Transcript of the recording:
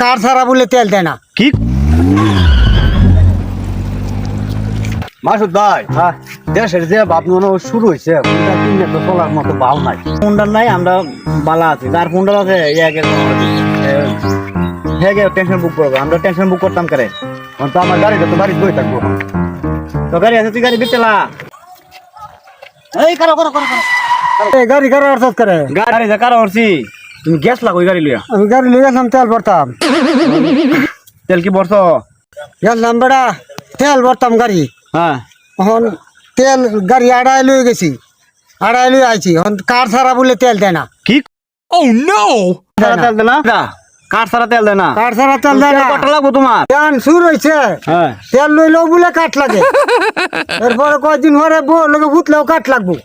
কার ছাড়া বলে তেল দেয় না। কি মাসুদ ভাই, দেশের যে ভাবনা শুরু হয়েছে কোনটা কিনে তো চলার মতো ভাব নাই। ফোনটার নাই আমরা বালা আছি, যার ফোনটা আছে টেনশন বুক করবো, আমরা টেনশন বুক করতাম করে। তো আমার গাড়িটা তো বাড়িতে বই থাকবো। তো গাড়ি আছে, তুই গাড়ি বিচলা। এই করো করো করো করো। এই গাড়ি কারো অর্থাৎ করে গাড়ি যা কারো হরছি, তুমি গ্যাস লাগো ওই গাড়ি লিয়া। আমি গাড়ি নিয়ে গেলাম, তেল ভরতাম। তেল কি বর্ষ? গেলাম বেড়া, তেল ভরতাম গাড়ি। হ্যাঁ, এখন তেল গাড়ি আড়াই লয়ে গেছি, আড়াই লয়ে আইছি। এখন কার ছাড়া বলে তেল দেয় না। কি সারা তেল দেয় না? কার সারা তেল দেয় না? কার ছাড়া তেল দেয় না। কত লাগবো তোমার? তেল শুরু হয়েছে, হ্যাঁ, তেল লইলেও বলে কাঠ লাগে। এরপরে কয়েকদিন পরে লোকে ভুতলেও কাঠ লাগবো।